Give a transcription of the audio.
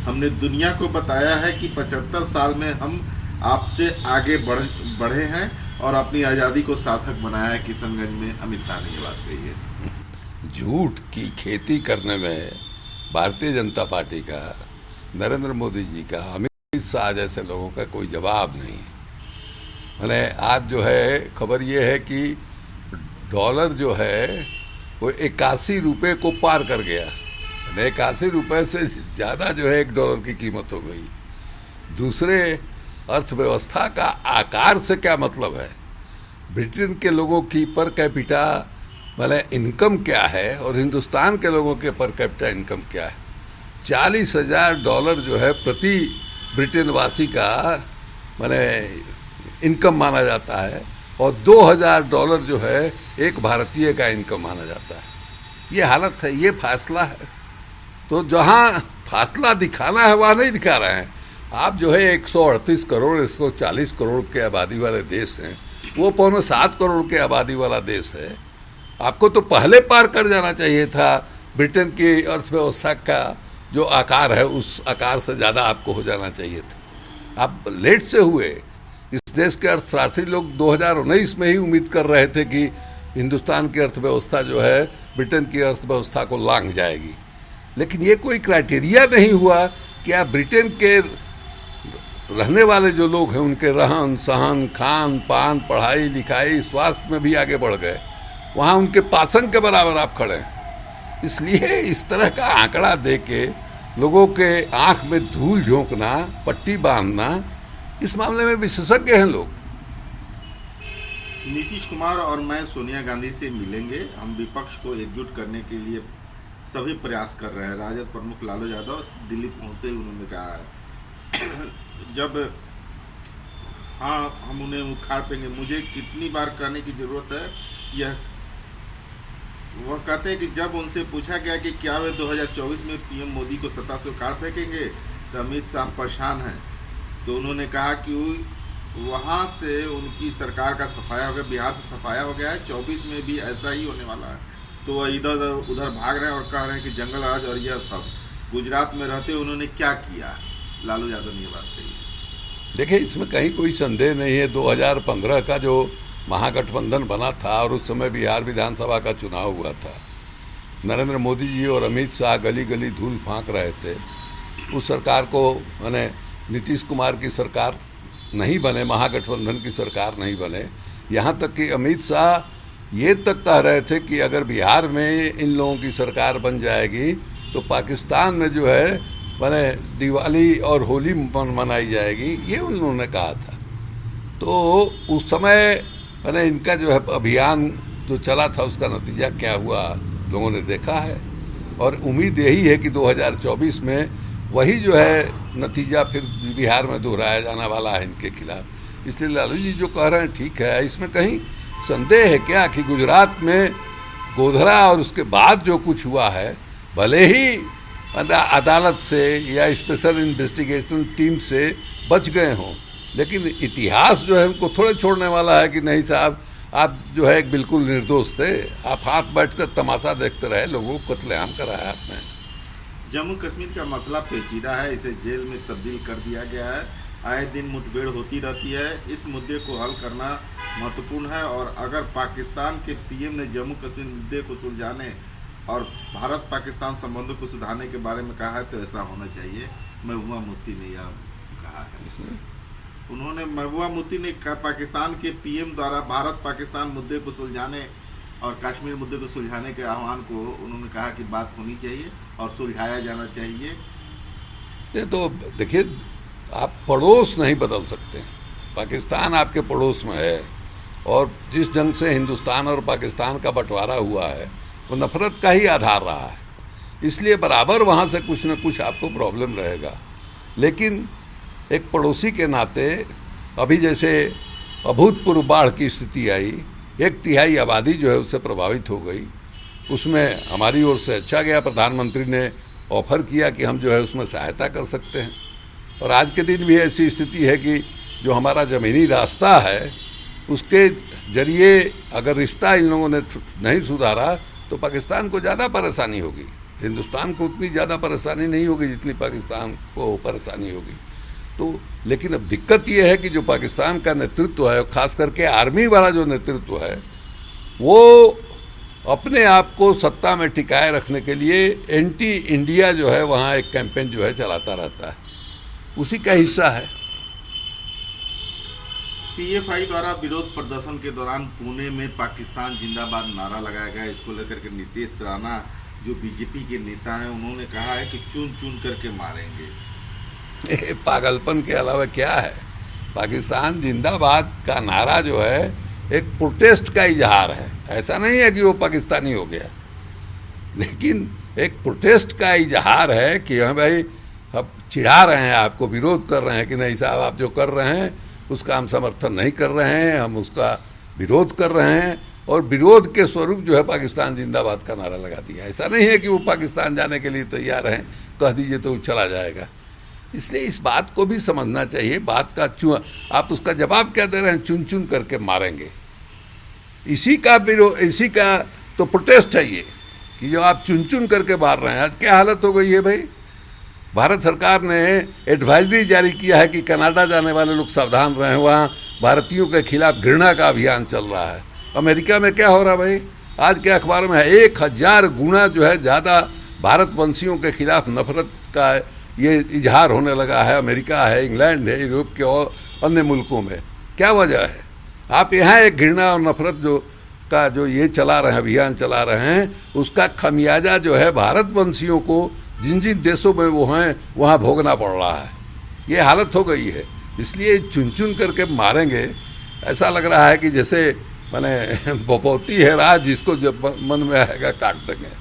हमने दुनिया को बताया है कि 75 साल में हम आपसे आगे बढ़े हैं और अपनी आज़ादी को सार्थक बनाया है। किशनगंज में अमित शाह ने ये बात कही है। झूठ की खेती करने में भारतीय जनता पार्टी का, नरेंद्र मोदी जी का, अमित शाह जैसे लोगों का कोई जवाब नहीं है। मैंने आज जो है खबर ये है कि डॉलर जो है वो 81 रुपये को पार कर गया। 81 रुपये से ज़्यादा जो है $1 की कीमत हो गई। दूसरे अर्थव्यवस्था का आकार से क्या मतलब है? ब्रिटेन के लोगों की पर कैपिटा मतलब इनकम क्या है और हिंदुस्तान के लोगों के पर कैपिटा इनकम क्या है? $40,000 जो है प्रति ब्रिटेन वासी का मतलब इनकम माना जाता है और $2,000 जो है एक भारतीय का इनकम माना जाता है। ये हालत है, ये फासला है। तो जहाँ फासला दिखाना है वहाँ नहीं दिखा रहे हैं। आप जो है 138 करोड़ 140 करोड़ के आबादी वाले देश हैं, वो 6.25 करोड़ के आबादी वाला देश है। आपको तो पहले पार कर जाना चाहिए था। ब्रिटेन की अर्थव्यवस्था का जो आकार है उस आकार से ज़्यादा आपको हो जाना चाहिए था। आप लेट से हुए। इस देश के अर्थशास्त्री लोग 2019 में ही उम्मीद कर रहे थे कि हिंदुस्तान की अर्थव्यवस्था जो है ब्रिटेन की अर्थव्यवस्था को लांघ जाएगी, लेकिन ये कोई क्राइटेरिया नहीं हुआ कि आप ब्रिटेन के रहने वाले जो लोग हैं उनके रहन सहन, खान पान, पढ़ाई लिखाई, स्वास्थ्य में भी आगे बढ़ गए। वहाँ उनके पासन के बराबर आप खड़े हैं। इसलिए इस तरह का आंकड़ा दे के लोगों के आंख में धूल झोंकना, पट्टी बांधना, इस मामले में विशेषज्ञ हैं लोग। नीतीश कुमार और मैं सोनिया गांधी से मिलेंगे। हम विपक्ष को एकजुट करने के लिए सभी प्रयास कर रहे हैं। राजद प्रमुख लालू यादव दिल्ली पहुंचते ही उन्होंने कहा है जब हाँ हम उन्हें उखाड़ पेंगे। मुझे कितनी बार कहने की जरूरत है यह? वह कहते हैं कि जब उनसे पूछा गया कि क्या वे 2024 में पीएम मोदी को सत्ता से उखाड़ फेंकेंगे तो अमित शाह परेशान हैं, तो उन्होंने कहा कि वहाँ से उनकी सरकार का सफाया हो गया, बिहार से सफाया हो गया है, 24 में भी ऐसा ही होने वाला है। तो वह इधर उधर भाग रहे हैं और कह रहे हैं कि जंगल राज और यह सब। गुजरात में रहते उन्होंने क्या किया? लालू यादव ने ये बात कही। देखिए, इसमें कहीं कोई संदेह नहीं है। 2015 का जो महागठबंधन बना था और उस समय बिहार विधानसभा का चुनाव हुआ था, नरेंद्र मोदी जी और अमित शाह गली गली धूल फांक रहे थे। उस सरकार को मैंने नीतीश कुमार की सरकार नहीं बने, महागठबंधन की सरकार नहीं बने। यहाँ तक कि अमित शाह ये तक कह रहे थे कि अगर बिहार में इन लोगों की सरकार बन जाएगी तो पाकिस्तान में जो है मैंने दिवाली और होली मनाई जाएगी, ये उन्होंने कहा था। तो उस समय मैंने इनका जो है अभियान जो चला था उसका नतीजा क्या हुआ लोगों ने देखा है, और उम्मीद यही है कि 2024 में वही जो है नतीजा फिर बिहार में दोहराया जाने वाला है इनके खिलाफ। इसलिए लालू जी जो कह रहे हैं ठीक है। इसमें कहीं संदेह है क्या कि गुजरात में गोधरा और उसके बाद जो कुछ हुआ है, भले ही अदालत से या स्पेशल इन्वेस्टिगेशन टीम से बच गए हों, लेकिन इतिहास जो है उनको थोड़े छोड़ने वाला है कि नहीं साहब आप जो है बिल्कुल निर्दोष थे, आप हाथ बैठकर तमाशा देखते रहे, लोगों को कत्लेआम कराया आपने। जम्मू कश्मीर का मसला पेचीदा है, इसे जेल में तब्दील कर दिया गया है। आए दिन मुठभेड़ होती रहती है। इस मुद्दे को हल करना महत्वपूर्ण है और अगर पाकिस्तान के पीएम ने जम्मू कश्मीर मुद्दे को सुलझाने और भारत पाकिस्तान संबंधों को सुधारने के बारे में कहा है तो ऐसा होना चाहिए। महबूबा मुफ्ती ने यह कहा है। उन्होंने महबूबा मुफ्ती ने कहा पाकिस्तान के पीएम द्वारा भारत पाकिस्तान मुद्दे को सुलझाने और कश्मीर मुद्दे को सुलझाने के आह्वान को उन्होंने कहा कि बात होनी चाहिए और सुलझाया जाना चाहिए। ये तो देखिए, आप पड़ोस नहीं बदल सकते। पाकिस्तान आपके पड़ोस में है और जिस ढंग से हिंदुस्तान और पाकिस्तान का बंटवारा हुआ है वो नफरत का ही आधार रहा है। इसलिए बराबर वहाँ से कुछ न कुछ आपको प्रॉब्लम रहेगा। लेकिन एक पड़ोसी के नाते अभी जैसे अभूतपूर्व बाढ़ की स्थिति आई, 1/3 आबादी जो है उससे प्रभावित हो गई, उसमें हमारी ओर से अच्छा गया। प्रधानमंत्री ने ऑफर किया कि हम जो है उसमें सहायता कर सकते हैं। और आज के दिन भी ऐसी स्थिति है कि जो हमारा ज़मीनी रास्ता है उसके जरिए अगर रिश्ता इन लोगों ने नहीं सुधारा तो पाकिस्तान को ज़्यादा परेशानी होगी। हिंदुस्तान को उतनी ज़्यादा परेशानी नहीं होगी जितनी पाकिस्तान को परेशानी होगी। तो लेकिन अब दिक्कत यह है कि जो पाकिस्तान का नेतृत्व है, खास करके आर्मी वाला जो नेतृत्व है, वो अपने आप को सत्ता में टिकाए रखने के लिए एंटी इंडिया जो है वहाँ एक कैंपेन जो है चलाता रहता है, उसी का हिस्सा है। पीएफआई द्वारा विरोध प्रदर्शन के दौरान पुणे में पाकिस्तान जिंदाबाद नारा लगाया गया। इसको लेकर के नीतीश राणा जो बीजेपी के नेता हैं, उन्होंने कहा है कि चुन चुन करके मारेंगे। पागलपन के अलावा क्या है? पाकिस्तान जिंदाबाद का नारा जो है एक प्रोटेस्ट का इजहार है। ऐसा नहीं है कि वो पाकिस्तानी हो गया, लेकिन एक प्रोटेस्ट का इजहार है कि हाँ भाई, अब चिढ़ा रहे हैं आपको, विरोध कर रहे हैं कि नहीं साहब, आप जो कर रहे हैं उसका हम समर्थन नहीं कर रहे हैं, हम उसका विरोध कर रहे हैं। और विरोध के स्वरूप जो है पाकिस्तान जिंदाबाद का नारा लगा दिया। ऐसा नहीं है कि वो पाकिस्तान जाने के लिए तैयार हैं, कह दीजिए तो वो चला जाएगा। इसलिए इस बात को भी समझना चाहिए। बात का आप उसका जवाब क्या दे रहे हैं? चुन चुन करके मारेंगे। इसी का तो प्रोटेस्ट है ये, कि जो आप चुन चुन करके मार रहे हैं। आज क्या हालत हो गई है भाई? भारत सरकार ने एडवाइजरी जारी किया है कि कनाडा जाने वाले लोग सावधान रहें, वहाँ भारतीयों के खिलाफ घृणा का अभियान चल रहा है। अमेरिका में क्या हो रहा है भाई? आज के अखबार में है 1000 गुना जो है ज़्यादा भारतवंशियों के खिलाफ नफरत का ये इजहार होने लगा है। अमेरिका है, इंग्लैंड है, यूरोप के और अन्य मुल्कों में। क्या वजह है? आप यहाँ एक घृणा और नफरत जो ये चला रहे हैं, अभियान चला रहे हैं, उसका खमियाजा जो है भारतवंशियों को जिन जिन देशों में वो हैं वहाँ भोगना पड़ रहा है। ये हालत हो गई है। इसलिए चुन चुन करके मारेंगे। ऐसा लग रहा है कि जैसे मैंने बपौती है राज, जिसको जब मन में आएगा काट देंगे।